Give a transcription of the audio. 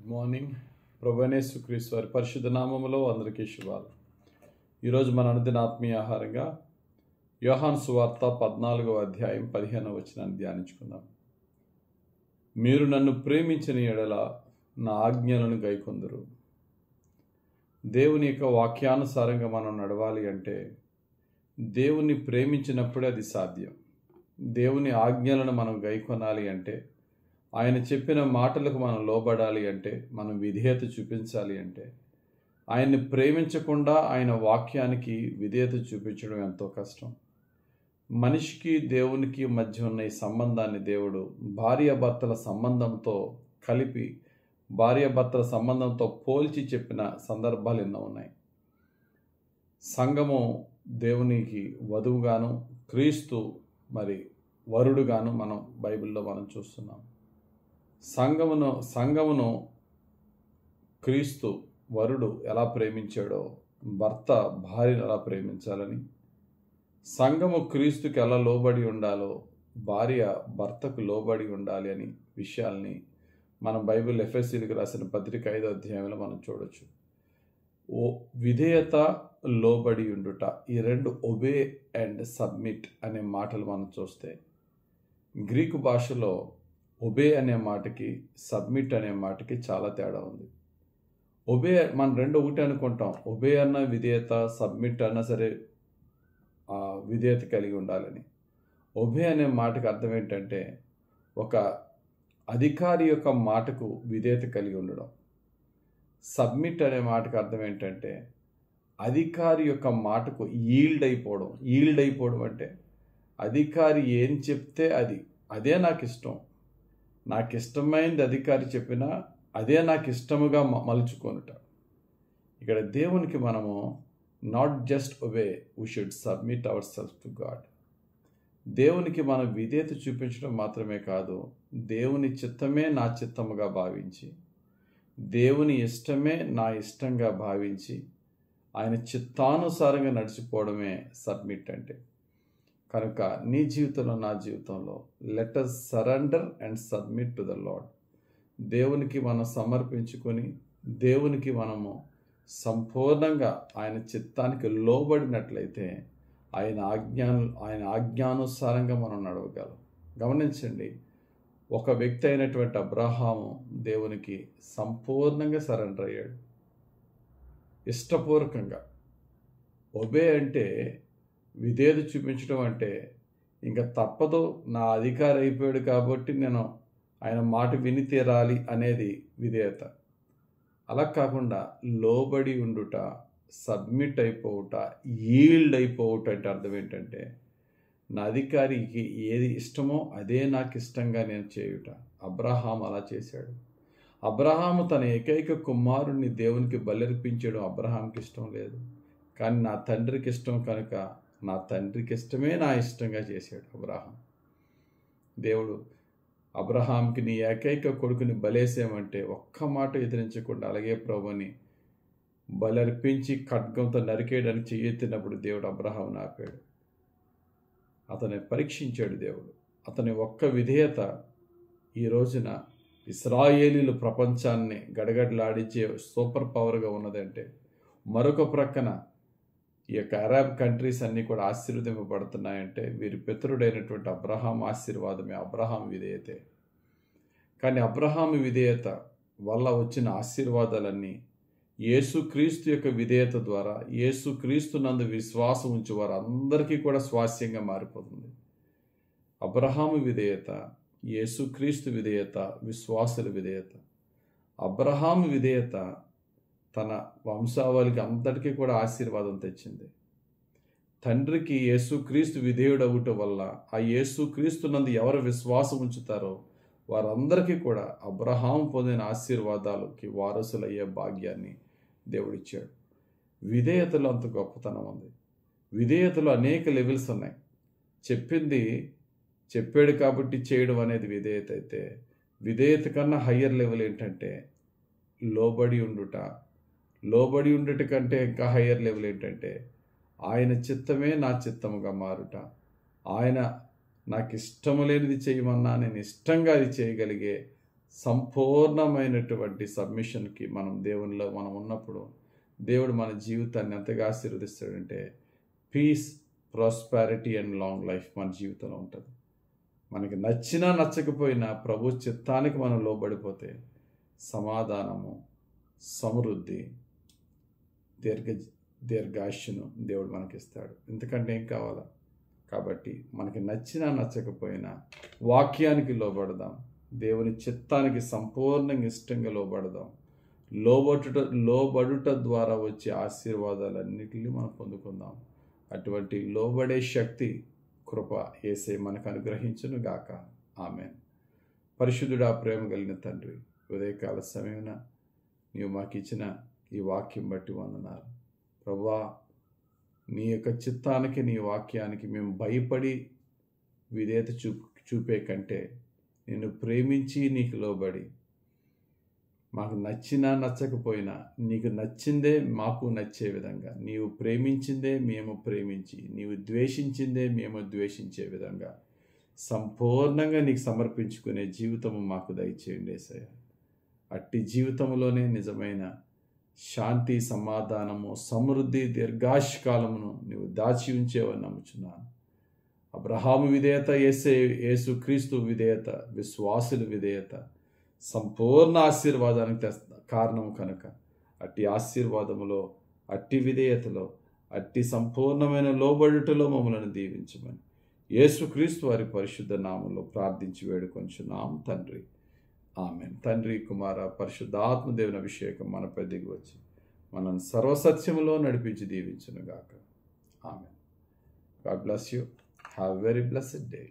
Good morning. ప్రభువైన యేసుక్రీస్తు వారి పరిశుద్ధ నామములో అందరికీ శుభాలు. ఈరోజు మన అనుదిన ఆత్మీయ ఆహారంగా యోహాను సువార్త 14వ అధ్యాయం 15వ వచనాన్ని ధ్యానించుకుందాం. మీరు నన్ను ప్రేమించిన ఎడల నా ఆజ్ఞలను గైకొందురు. దేవుని యొక్క వాక్యానుసారంగా మనం నడవాలి అంటే దేవుని ప్రేమించినప్పుడే అది సాధ్యం. దేవుని ఆజ్ఞలను మనం గైకొనాలి అంటే, ఆయన చెప్పిన మాటలకు మనం లోబడాలి అంటే, మనం విధేయత చూపించాలి అంటే, ఆయన్ని ప్రేమించకుండా ఆయన వాక్యానికి విధేయత చూపించడం ఎంతో కష్టం. మనిషికి దేవునికి మధ్య ఉన్న ఈ సంబంధాన్ని దేవుడు భార్యాభర్తల సంబంధంతో కలిపి, భార్యాభర్తల సంబంధంతో పోల్చి చెప్పిన సందర్భాలు ఎన్నో ఉన్నాయి. సంఘము దేవునికి వధువుగాను, క్రీస్తు మరి వరుడుగాను మనం బైబిల్లో మనం చూస్తున్నాం. సంఘమును క్రీస్తు వరుడు ఎలా ప్రేమించాడో భర్త భార్యను ఎలా ప్రేమించాలని, సంఘము క్రీస్తుకి ఎలా లోబడి ఉండాలో భార్య భర్తకు లోబడి ఉండాలి అని విషయాల్ని మనం బైబిల్ ఎఫెసీయులకు రాసిన పత్రిక 5వ అధ్యాయంలో మనం చూడొచ్చు. విధేయత, లోబడి ఉండుట, ఈ రెండు ఒబే అండ్ సబ్మిట్ అనే మాటలు మనం చూస్తే, గ్రీకు భాషలో ఒబే అనే మాటకి సబ్మిట్ అనే మాటకి చాలా తేడా ఉంది. ఒబే మనం రెండు ఒకటి అనుకుంటాం. ఒబే అన్న విధేయత, సబ్మిట్ అన్నా సరే విధేయత కలిగి ఉండాలని. ఒబే అనే మాటకి అర్థం ఏంటంటే ఒక అధికారి యొక్క మాటకు విధేయత కలిగి ఉండడం. సబ్మిట్ అనే మాటకు అర్థం ఏంటంటే అధికారి యొక్క మాటకు ఈల్డ్ అయిపోవడం అంటే అధికారి ఏం చెప్తే అదే నాకు ఇష్టం, నాకు ఇష్టమైనది అధికారి చెప్పినా అదే నాకు ఇష్టముగా మలుచుకొనుట. ఇక్కడ దేవునికి మనము not just obey, we should submit our self to God. దేవునికి మనం విధేయత చూపించడం మాత్రమే కాదు, దేవుని చిత్తమే నా చిత్తముగా భావించి, దేవుని ఇష్టమే నా ఇష్టంగా భావించి, ఆయన చిత్తానుసారంగా నడిచిపోవడమే సబ్మిట్ అంటే. కనుక నీ జీవితంలో, నా జీవితంలో let us surrender and submit to the lord. దేవునికి మనం సమర్పించుకొని, దేవునికి మనము సంపూర్ణంగా ఆయన చిత్తానికి లోబడినట్లయితే ఆయన ఆజ్ఞానుసారంగా మనం నడవగలం. గమనించండి, ఒక వ్యక్తి అయినటువంటి అబ్రహాము దేవునికి సంపూర్ణంగా సరెండర్ అయ్యాడు, ఇష్టపూర్వకంగా. ఒబే అంటే విధేయత చూపించడం అంటే ఇంకా తప్పదు, నా అధికారి అయిపోయాడు కాబట్టి నేను ఆయన మాట విని తీరాలి అనేది విధేయత. అలా కాకుండా లోబడి ఉండుట, సబ్మిట్ అయిపోవుట, ఈల్డ్ అయిపోవుట అంటే అర్థం ఏంటంటే నా అధికారికి ఏది ఇష్టమో అదే నాకు ఇష్టంగా నేను చేయుట. అబ్రహాము అలా చేశాడు. అబ్రహాము తన ఏకైక కుమారుణ్ణి దేవునికి బలర్పించడం అబ్రహాంకి ఇష్టం లేదు, కానీ నా తండ్రికి ఇష్టం కనుక నా తండ్రికి ఇష్టమే నా ఇష్టంగా చేశాడు అబ్రహాం. దేవుడు అబ్రహాంకి నీ ఏకైక కొడుకుని బలేసేమంటే ఒక్క మాట ఎదిరించకుండా అలాగే ప్రభుని బలర్పించి ఖడ్గంతో నరికేయడానికి చెయ్యెత్తినప్పుడు దేవుడు అబ్రహాంను ఆపాడు. అతన్ని పరీక్షించాడు దేవుడు. అతని ఒక్క విధేయత ఈ రోజున ఇశ్రాయేలీలు ప్రపంచాన్ని గడగడలాడించే సూపర్ పవర్గా ఉన్నదంటే, మరొక ప్రక్కన ఈ యొక్క అరబ్ కంట్రీస్ అన్నీ కూడా ఆశీర్వదింపబడుతున్నాయంటే వీరి పితరుడైనటువంటి అబ్రహాం ఆశీర్వాదమే, అబ్రహాం విధేయతే. కానీ అబ్రహాం విధేయత వల్ల వచ్చిన ఆశీర్వాదాలన్నీ యేసుక్రీస్తు యొక్క విధేయత ద్వారా, యేసుక్రీస్తు నందు విశ్వాసం ఉంచి వారందరికీ కూడా స్వాస్యంగా మారిపోతుంది. అబ్రహాము విధేయత, యేసుక్రీస్తు విధేయత, విశ్వాసుల విధేయత. అబ్రహాము విధేయత తన వంశావళికి అంతటికీ కూడా ఆశీర్వాదం తెచ్చింది. తండ్రికి యేసుక్రీస్తు విధేయుడు అవ్వటం వల్ల ఆ యేసుక్రీస్తు నందు ఎవరు విశ్వాసం ఉంచుతారో వారందరికీ కూడా అబ్రహాము పొందిన ఆశీర్వాదాలకి వారసులయ్యే భాగ్యాన్ని దేవుడిచ్చాడు. విధేయతలో అంత గొప్పతనం ఉంది. విధేయతలో అనేక లెవెల్స్ ఉన్నాయి. చెప్పాడు కాబట్టి చేయడం అనేది విధేయత అయితే, విధేయత కన్నా హయ్యర్ లెవెల్ ఏంటంటే లోబడి ఉండుట కంటే ఇంకా హయ్యర్ లెవెల్ ఏంటంటే ఆయన చిత్తమే నా చిత్తముగా మారుట. ఆయన నాకు ఇష్టము లేనిది చేయమన్నా నేను ఇష్టంగా అది చేయగలిగే సంపూర్ణమైనటువంటి సబ్మిషన్కి దేవునిలో మనం ఉన్నప్పుడు దేవుడు మన జీవితాన్ని ఎంతగా ఆశీర్వదిస్తాడంటే peace, prosperity and long life మన జీవితంలో ఉంటుంది. మనకి నచ్చినా నచ్చకపోయినా ప్రభు చిత్తానికి మనం లోబడిపోతే సమాధానము, సమృద్ధి, దీర్ఘాయుష్ను దేవుడు మనకిస్తాడు. ఎందుకంటే ఏం కావాలా? కాబట్టి మనకి నచ్చినా నచ్చకపోయినా వాక్యానికి లోబడదాం, దేవుని చిత్తానికి సంపూర్ణంగా ఇష్టంగా లోబడదాం. లోబడుట ద్వారా వచ్చే ఆశీర్వాదాలన్నిటినీ మనం పొందుకుందాం. అటువంటి లోబడే శక్తి, కృప యేసయ్య మనకు అనుగ్రహించును గాక. ఆమేన్. పరిశుద్ధుడా, ప్రేమ కలిగిన తండ్రి, ఉదయకాల సమయమున నీవు మాకు ఇచ్చిన ఈ వాక్యం బట్టి వందనాలు ప్రభువా. నీ యొక్క చిత్తానికి, నీ వాక్యానికి మేము భయపడి విధేయత చూపే కంటే నిన్ను ప్రేమించి నీకు లోబడి, మాకు నచ్చినా నచ్చకపోయినా నీకు నచ్చిందే మాకు నచ్చే విధంగా, నీవు ప్రేమించిందే మేము ప్రేమించి, నీవు ద్వేషించిందే మేము ద్వేషించే విధంగా సంపూర్ణంగా నీకు సమర్పించుకునే జీవితము మాకు దయచేయండి యేసయ్య. అట్టి జీవితంలోనే నిజమైన శాంతి, సమాధానము, సమృద్ధి, దీర్ఘాయుష్కాలమును నీవు దాచి ఉంచేవని నమ్ముచున్నాను. అబ్రహాము విధేయత, యేసుక్రీస్తు విధేయత, విశ్వాసుల విధేయత సంపూర్ణ ఆశీర్వాదానికి కారణం కనుక అట్టి ఆశీర్వాదములో, అట్టి విధేయతలో, అట్టి సంపూర్ణమైన లోబడుటలో మమ్మల్ని దీవించమని యేసుక్రీస్తు వారి పరిశుద్ధ నామంలో ప్రార్థించి వేడుకొంచున్నాం తండ్రి. ఆమేన్. తండ్రి, కుమార, పరిశుద్ధాత్మ దేవుని అభిషేకం మనపై దిగి వచ్చి మనల్ని సర్వసత్యములో నడిపించి దీవించును గాక. Amen. God bless you. Have a very blessed day.